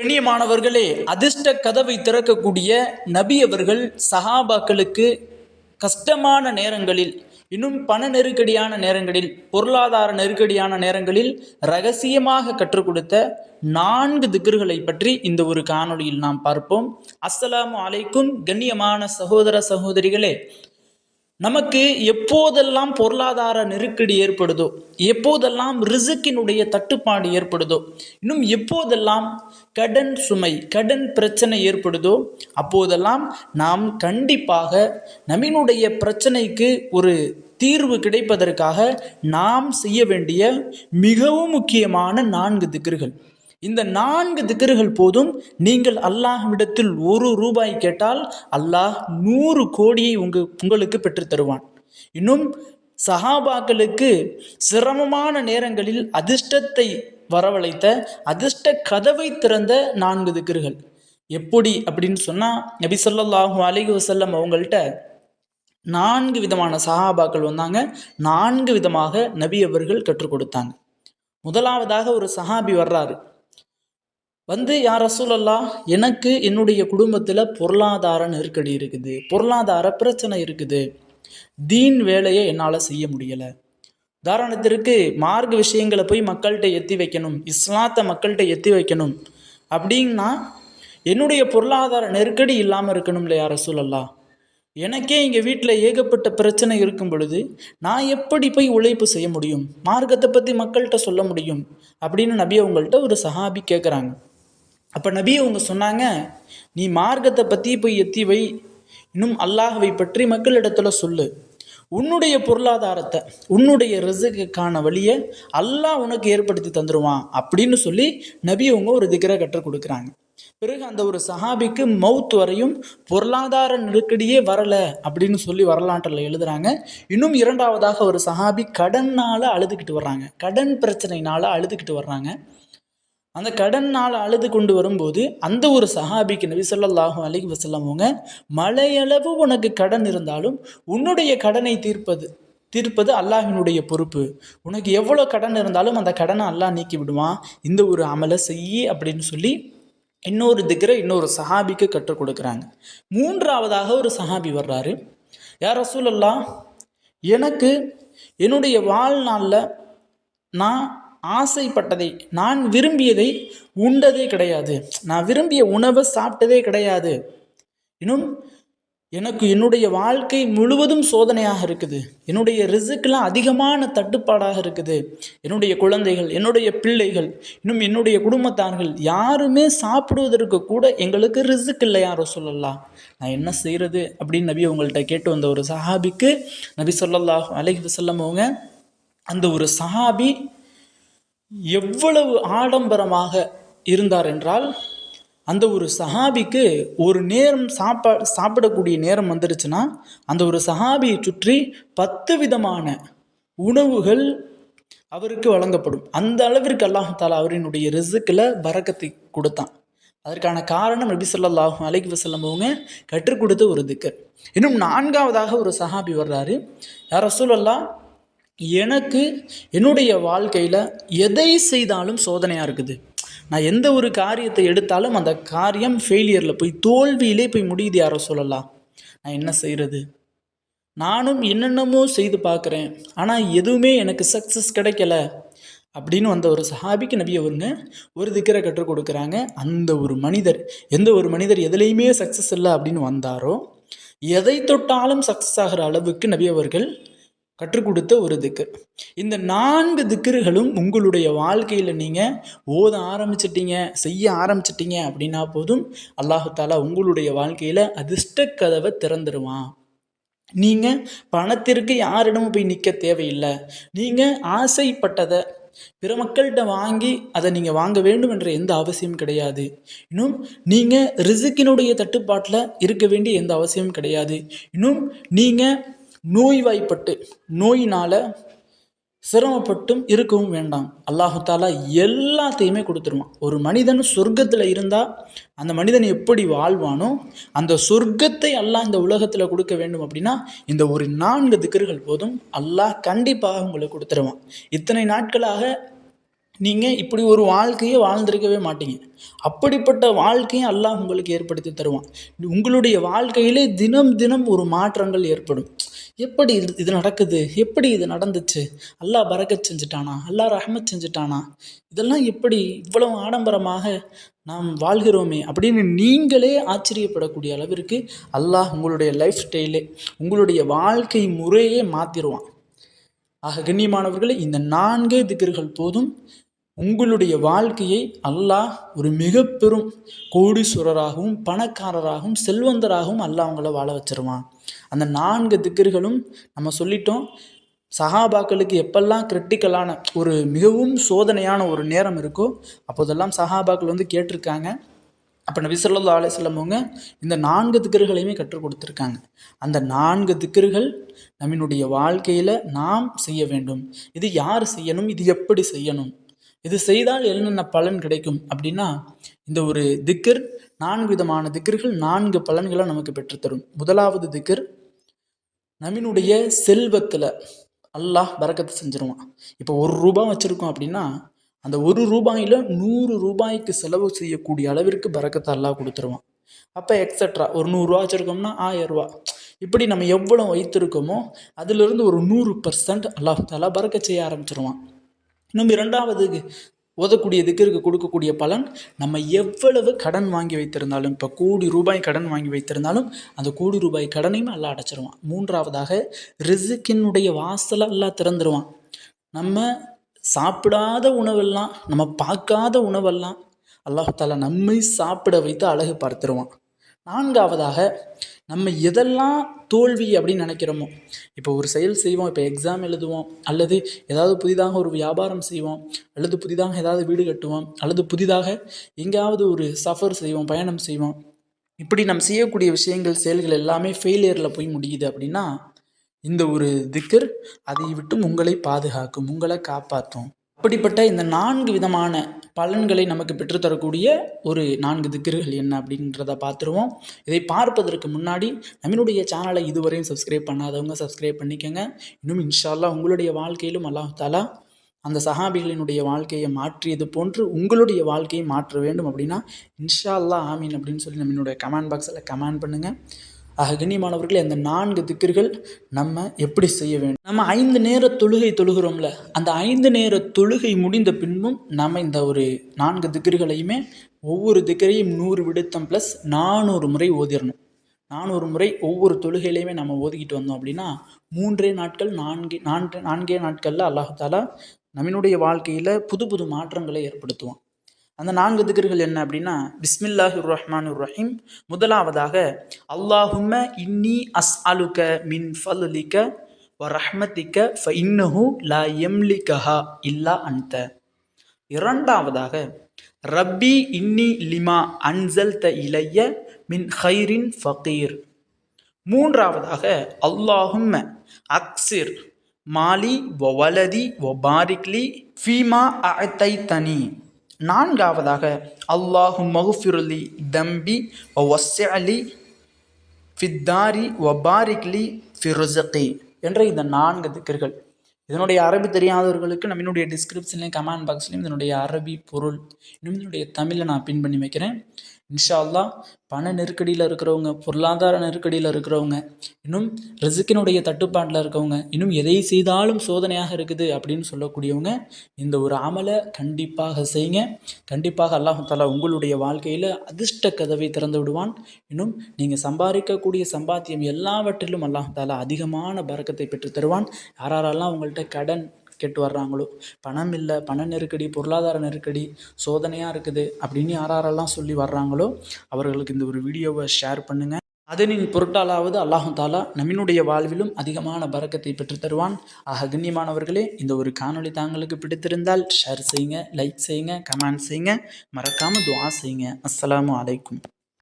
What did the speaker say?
கண்ணியமானவர்களே, அதிர்ஷ்ட கதவை திறக்கக்கூடிய நபி அவர்கள் சஹாபாக்களுக்கு கஷ்டமான நேரங்களில், இன்னும் பண நெருக்கடியான நேரங்களில், பொருளாதார நெருக்கடியான நேரங்களில் ரகசியமாக கற்றுக் கொடுத்த 4 திக்ர்களை பற்றி இந்த ஒரு காணொளியில் நாம் பார்ப்போம். அஸ்ஸலாமு அலைக்கும். கண்ணியமான சகோதர சகோதரிகளே, நமக்கு எப்போதெல்லாம் பொருளாதார நெருக்கடி ஏற்படுதோ, எப்போதெல்லாம் ரிசுக்கினுடைய தட்டுப்பாடு ஏற்படுதோ, இன்னும் எப்போதெல்லாம் கடன் சுமை, கடன் பிரச்சனை ஏற்படுதோ, அப்போதெல்லாம் நாம் கண்டிப்பாக நம்மினுடைய பிரச்சனைக்கு ஒரு தீர்வு கிடைப்பதற்காக நாம் செய்ய வேண்டிய மிகவும் முக்கியமான 4 திக்ர்கள். இந்த 4 திக்ர்கள் போதும். நீங்கள் அல்லாஹ்விடத்தில் 1 ரூபாய் கேட்டால் அல்லாஹ் 100 கோடியை உங்களுக்கு பெற்று தருவான். இன்னும் சஹாபாக்களுக்கு சிரமமான நேரங்களில் அதிர்ஷ்டத்தை வரவழைத்த, அதிர்ஷ்ட கதவை திறந்த 4 திக்ர்கள். எப்படி அப்படின்னு சொன்னால், நபி ஸல்லல்லாஹு அலைஹி வஸல்லம் அவங்கள்ட்ட 4 விதமான சஹாபாக்கள் வந்தாங்க. 4 விதமாக நபி அவர்கள் கற்றுக் கொடுத்தாங்க. முதலாவதாக ஒரு சஹாபி வர்றாரு. வந்து, யா ரசூலல்லாஹ், எனக்கு என்னுடைய குடும்பத்தில் பொருளாதார நெருக்கடி இருக்குது, பொருளாதார பிரச்சனை இருக்குது, தீன் வேலையை என்னால் செய்ய முடியலை. உதாரணத்திற்கு மார்க்க விஷயங்களை போய் மக்கள்கிட்ட எத்தி வைக்கணும், இஸ்லாத்தை மக்கள்கிட்ட எத்தி வைக்கணும் அப்படின்னா என்னுடைய பொருளாதார நெருக்கடி இல்லாமல் இருக்கணும் இல்லையா ரசூலல்லாஹ்? எனக்கே இங்கே வீட்டில் ஏகப்பட்ட பிரச்சனை இருக்கும் பொழுது நான் எப்படி போய் உழைப்பு செய்ய முடியும், மார்க்கத்தை பற்றி மக்கள்கிட்ட சொல்ல முடியும் அப்படின்னு நபி அவங்கள்ட்ட ஒரு சஹாபி கேட்குறாங்க. அப்போ நபி அவங்க சொன்னாங்க, நீ மார்க்கத்தை பற்றி போய் எத்தி வை, இன்னும் அல்லாஹ்வை பற்றி மக்களிடத்துல சொல்லு. உன்னுடைய பொருளாதாரத்தை, உன்னுடைய ரிசுக்குக்கான வழியை அல்லாஹ் உனக்கு ஏற்படுத்தி தந்துடுவான் அப்படின்னு சொல்லி நபி அவங்க ஒரு திக்ரை கற்றுக் கொடுக்குறாங்க. பிறகு அந்த ஒரு சஹாபிக்கு மவுத் வரையும் பொருளாதார நெருக்கடியே வரலை அப்படின்னு சொல்லி வரலாற்றில் எழுதுறாங்க. இன்னும் 2வதாக ஒரு சஹாபி கடனால் அழுதுகிட்டு வர்றாங்க, கடன் பிரச்சனைனால அழுதுகிட்டு வர்றாங்க. அந்த கடனால் அழுது கொண்டு வரும்போது அந்த ஒரு சஹாபிக்கு நபி ஸல்லல்லாஹு அலைஹி வஸல்லம் அவங்க, மலையளவு உனக்கு கடன் இருந்தாலும் உன்னுடைய கடனை தீர்ப்பது அல்லாஹ்வினுடைய பொறுப்பு. உனக்கு எவ்வளோ கடன் இருந்தாலும் அந்த கடனை அல்லாஹ் நீக்கி விடுவான், இந்த ஒரு அமலை செய்யி அப்படின்னு சொல்லி இன்னொரு திக்ரை இன்னொரு சஹாபிக்கு கற்றுக் கொடுக்குறாங்க. 3வதாக ஒரு சஹாபி வர்றாரு. யா ரசூலல்லாஹ், எனக்கு என்னுடைய வாழ்நாளில் நான் ஆசைப்பட்டதை, நான் விரும்பியதை உண்டதே கிடையாது, நான் விரும்பிய உணவை சாப்பிட்டதே கிடையாது. இன்னும் எனக்கு என்னுடைய வாழ்க்கை முழுவதும் சோதனையாக இருக்குது, என்னுடைய ரிசுக்கெலாம் அதிகமான தட்டுப்பாடாக இருக்குது. என்னுடைய குழந்தைகள், என்னுடைய பிள்ளைகள், இன்னும் என்னுடைய குடும்பத்தார்கள் யாருமே சாப்பிடுவதற்கு கூட எங்களுக்கு ரிசுக் இல்லை யா ரசூலல்லாஹ், நான் என்ன செய்கிறது அப்படின்னு நபி அவங்கள்ட்ட கேட்டு வந்த ஒரு சஹாபிக்கு நபி ஸல்லல்லாஹு அலைஹி வஸல்லம் அவங்க, அந்த ஒரு சஹாபி எவ்வளவு ஆடம்பரமாக இருந்தார் என்றால், அந்த ஒரு சஹாபிக்கு ஒரு நேரம் சாப்பிடக்கூடிய நேரம் வந்துருச்சுன்னா அந்த ஒரு சஹாபியை சுற்றி 10 விதமான உணவுகள் அவருக்கு வழங்கப்படும். அந்த அளவிற்கு அல்லாஹ் தஆலா அவரினுடைய ரிசுக்கில் பரக்கத்தை கொடுத்தான். அதற்கான காரணம் நபி ஸல்லல்லாஹு அலைஹி வஸல்லம் அவங்க கற்றுக் கொடுத்த ஒரு திக்ர். இன்னும் 4வதாக ஒரு சஹாபி வர்றாரு. யா ரசூலல்லாஹ், எனக்கு என்னுடைய வாழ்க்கையில் எதை செய்தாலும் சோதனையாக இருக்குது, நான் எந்த ஒரு காரியத்தை எடுத்தாலும் அந்த காரியம் ஃபெயிலியரில் போய், தோல்வியிலே போய் முடியுது யா ரசூலல்லாஹ், நான் என்ன செய்கிறது? நானும் என்னென்னமோ செய்து பார்க்குறேன், ஆனால் எதுவுமே எனக்கு சக்ஸஸ் கிடைக்கல அப்படின்னு வந்த ஒரு சஹாபிக்கு நபி அவருங்க ஒரு திக்ரை கற்றுக் கொடுக்குறாங்க. அந்த ஒரு மனிதர், எந்த ஒரு மனிதர் எதுலேயுமே சக்ஸஸ் இல்லை அப்படின்னு வந்தாரோ, எதை தொட்டாலும் சக்ஸஸ் ஆகிற அளவுக்கு நபி அவர்கள் கற்றுக் கொடுத்த ஒரு திக்ர். இந்த 4 திக்ர்களும் உங்களுடைய வாழ்க்கையில் நீங்கள் ஓத ஆரம்பிச்சிட்டீங்க, செய்ய ஆரம்பிச்சிட்டீங்க அப்படின்னா போதும், அல்லாஹ் தஆலா உங்களுடைய வாழ்க்கையில் அதிர்ஷ்ட கதவை திறந்துடுவான். நீங்கள் பணத்திற்கு யாரிடமும் போய் நிற்க தேவையில்லை. நீங்கள் ஆசைப்பட்டதை பிற மக்கள்கிட்ட வாங்கி அதை நீங்கள் வாங்க வேண்டும் என்ற எந்த அவசியமும் கிடையாது. இன்னும் நீங்கள் ரிசுக்கினுடைய தட்டுப்பாட்டில் இருக்க வேண்டிய எந்த அவசியமும் கிடையாது. இன்னும் நீங்கள் நோய்வாய்ப்பட்டு, நோயினால் சிரமப்பட்டும் இருக்கவும் வேண்டாம். அல்லாஹ் தஆலா எல்லாத்தையுமே கொடுத்துருவான். ஒரு மனிதன் சொர்க்கத்தில் இருந்தால் அந்த மனிதன் எப்படி வாழ்வானோ அந்த சொர்க்கத்தை அல்லாஹ் இந்த உலகத்தில் கொடுக்க வேண்டும் அப்படின்னா இந்த ஒரு 4 திக்ர்கள் போதும், அல்லாஹ் கண்டிப்பாக உங்களுக்கு கொடுத்துருவான். இத்தனை நாட்களாக நீங்கள் இப்படி ஒரு வாழ்க்கையை வாழ்ந்திருக்கவே மாட்டீங்க. அப்படிப்பட்ட வாழ்க்கையை அல்லாஹ் உங்களுக்கு ஏற்படுத்தி தருவான். உங்களுடைய வாழ்க்கையிலே தினம் தினம் ஒரு மாற்றங்கள் ஏற்படும். எப்படி இது நடக்குது, எப்படி இது நடந்துச்சு, அல்லாஹ் பரக்கத் செஞ்சுட்டானா, அல்லாஹ் ரஹ்மத் செஞ்சுட்டானா, இதெல்லாம் எப்படி இவ்வளவு ஆடம்பரமாக நாம் வாழ்கிறோமே அப்படின்னு நீங்களே ஆச்சரியப்படக்கூடிய அளவிற்கு அல்லாஹ் உங்களுடைய லைஃப் ஸ்டைலே, உங்களுடைய வாழ்க்கை முறையே மாற்றிடுவான். ஆக கண்ணியமானவர்களே, இந்த 4 திக்ர்கள் போதும் உங்களுடைய வாழ்க்கையை அல்லாஹ் ஒரு மிக பெரும் கோடீஸ்வரராகவும் பணக்காரராகவும் செல்வந்தராகவும் அல்லாஹ் அவங்கள வாழ வச்சிருவான். அந்த 4 திக்ர்களும் நம்ம சொல்லிட்டோம். சஹாபாக்களுக்கு எப்பெல்லாம் கிரிட்டிக்கலான ஒரு மிகவும் சோதனையான ஒரு நேரம் இருக்கோ அப்போதெல்லாம் சஹாபாக்கள் வந்து கேட்டிருக்காங்க. அப்போ நபி ஸல்லல்லாஹு அலைஹி வஸல்லம் அவங்க இந்த 4 திக்ர்களையுமே கற்றுக் கொடுத்துருக்காங்க. அந்த 4 திக்ர்கள் நம்மளுடைய வாழ்க்கையில் நாம் செய்ய வேண்டும். இது யார் செய்யணும், இது எப்படி செய்யணும், இது செய்தால் என்னென்ன பலன் கிடைக்கும் அப்படின்னா, இந்த ஒரு திக்ர் 4 விதமான திக்ர்கள் 4 பலன்களை நமக்கு பெற்றுத்தரும். முதலாவது திக்ர், நம்மளுடைய செல்வத்தில் அல்லாஹ் பரக்கத்து செஞ்சிருவான். இப்போ 1 ரூபாய் வச்சுருக்கோம் அப்படின்னா அந்த 1 ரூபாயில் 100 ரூபாய்க்கு செலவு செய்யக்கூடிய அளவிற்கு பரக்கத்தை அல்லாஹ் கொடுத்துருவான். அப்போ எக்ஸட்ரா ஒரு 100 ரூபா வச்சுருக்கோம்னா 1000 ரூபா, இப்படி நம்ம எவ்வளோ வைத்திருக்கோமோ அதிலிருந்து ஒரு 100% அல்லாஹ் தாலா பரக்க செய்ய ஆரம்பிச்சிருவான். இன்னும் 2வது ஓதக்கூடிய திக்ருக்கு கொடுக்கக்கூடிய பலன், நம்ம எவ்வளவு கடன் வாங்கி வைத்திருந்தாலும், இப்போ 1 கோடி ரூபாய் கடன் வாங்கி வைத்திருந்தாலும் அந்த 1 கோடி ரூபாய் கடனையும் அல்லாஹ் அடைச்சிருவான். 3வதாக ரிஸ்கினுடைய வாசலை அல்லாஹ் திறந்துருவான். நம்ம சாப்பிடாத உணவெல்லாம், நம்ம பார்க்காத உணவெல்லாம் அல்லாஹ் தாலா நம்மை சாப்பிட வைத்து அழகு பார்த்துருவான். 4வதாக நம்ம எதெல்லாம் தோல்வி அப்படின்னு நினைக்கிறோமோ, இப்போ ஒரு செயல் செய்வோம், இப்போ எக்ஸாம் எழுதுவோம், அல்லது ஏதாவது புதிதாக ஒரு வியாபாரம் செய்வோம், அல்லது புதிதாக ஏதாவது வீடு கட்டுவோம், அல்லது புதிதாக எங்கேயாவது ஒரு சஃபர் செய்வோம், பயணம் செய்வோம். இப்படி நம்ம செய்யக்கூடிய விஷயங்கள் செயல்கள் எல்லாமே ஃபெயிலியரில் போய் முடியுது அப்படின்னா, இந்த ஒரு திக்ர் அதை விட்டும் உங்களை பாதுகாக்கும், உங்களை காப்பாற்றும். அப்படிப்பட்ட இந்த 4 விதமான பலன்களை நமக்கு பெற்றுத்தரக்கூடிய ஒரு 4 திக்ர்கள் என்ன அப்படின்றத பார்த்துருவோம். இதை பார்ப்பதற்கு முன்னாடி நம்மளுடைய சேனலை இதுவரையும் சப்ஸ்கிரைப் பண்ணாதவங்க சப்ஸ்கிரைப் பண்ணிக்கோங்க. இன்னும் இன்ஷா அல்லாஹ் உங்களுடைய வாழ்க்கையிலும் அல்லாஹ் தாலா அந்த சஹாபிகளினுடைய வாழ்க்கையை மாற்றியது போன்று உங்களுடைய வாழ்க்கையை மாற்ற வேண்டும் அப்படின்னா இன்ஷா அல்லாஹ் ஆமீன் அப்படின்னு சொல்லி நம்மளுடைய கமெண்ட் பாக்ஸில் கமெண்ட் பண்ணுங்கள். ஆக கண்ணியமானவர்களே, அந்த 4 திக்ர்கள் நம்ம எப்படி செய்ய வேண்டும். நம்ம 5 நேர தொழுகை தொழுகிறோம்ல, அந்த 5 நேர தொழுகை முடிந்த பின்பும் நம்ம இந்த ஒரு 4 திக்ர்களையுமே ஒவ்வொரு திக்ரையும் 100 விடுத்தம் ப்ளஸ் 400 முறை ஓதிடணும். 400 முறை ஒவ்வொரு தொழுகையிலையுமே நம்ம ஓதிக்கிட்டு வந்தோம் அப்படின்னா 3 நாட்கள் 4 நாட்களில் அல்லாஹ் தாலா நம்மளுடைய வாழ்க்கையில் புது புது மாற்றங்களை ஏற்படுத்துவான். அந்த 4 திக்ர்கள் என்ன அப்படின்னா, பிஸ்மில்லாஹிர் ரஹ்மானிர் ரஹீம். முதலாவதாக, அல்லாஹும்ம இன்னி அஸ்அலுக மின் ஃபல்லிக வ ரஹ்மதிக ஃப இன்னஹு லா யம்லிகஹா இல்லா அன்த. 2வதாக, ரப்பி இன்னி லிமா அன்சல்த இலைய மின் ஹைரின் ஃபகீர். 3வதாக, அல்லாஹும்ம அக்ஸிர் மாலி வ வலதி வ பாரிக்லி ஃபீமா அஅதைதனி. 4வதாக, அல்லாஹு மகுஃபிருலி தம்பி வஸ்ஸஅலி ஃபித்தாரி வபாரிக்லி ஃபிருஸகி என்ற இந்த 4 திக்ர்கள். இதனுடைய அரபி தெரியாதவர்களுக்கு நம்மளுடைய டிஸ்கிரிப்ஷன்லேயும் கமெண்ட் பாக்ஸ்லேயும் இதனுடைய அரபி பொருள் இன்னும் இதனுடைய தமிழை நான் பின் பண்ணி வைக்கிறேன். இன்ஷா அல்லாஹ் பண நெருக்கடியில் இருக்கிறவங்க, பொருளாதார நெருக்கடியில் இருக்கிறவங்க, இன்னும் ரிஸ்கினுடைய தட்டுப்பாட்டில் இருக்கவங்க, இன்னும் எதை செய்தாலும் சோதனையாக இருக்குது அப்படின்னு சொல்லக்கூடியவங்க இந்த ஒரு அமலை கண்டிப்பாக செய்யுங்க. கண்டிப்பாக அல்லாஹ் தஆலா உங்களுடைய வாழ்க்கையில் அதிர்ஷ்ட கதவை திறந்து விடுவான். இன்னும் நீங்கள் சம்பாதிக்கக்கூடிய சம்பாத்தியம் எல்லாவற்றிலும் அல்லாஹ் தஆலா அதிகமான பரக்கத்தை பெற்று தருவான். யாரெல்லாம் உங்கள்கிட்ட கடன் கேட்டு வர்றாங்களோ, பணம் இல்லை, பண நெருக்கடி, பொருளாதார நெருக்கடி, சோதனையாக இருக்குது அப்படின்னு யாரெல்லாம் சொல்லி வர்றாங்களோ அவர்களுக்கு இந்த ஒரு வீடியோவை ஷேர் பண்ணுங்கள். அதனின் பொருட்டாலாவது அல்லாஹ் தாலா நம்மளுடைய வாழ்விலும் அதிகமான பரக்கத்தை பெற்று தருவான். ஆக கண்ணியமானவர்களே, இந்த ஒரு காணொளி தாங்களுக்கு பிடித்திருந்தால் ஷேர் செய்யுங்க, லைக் செய்யுங்க, கமெண்ட் செய்யுங்க, மறக்காமல் துஆ செய்யுங்க. அஸ்ஸலாமு அலைக்கும்.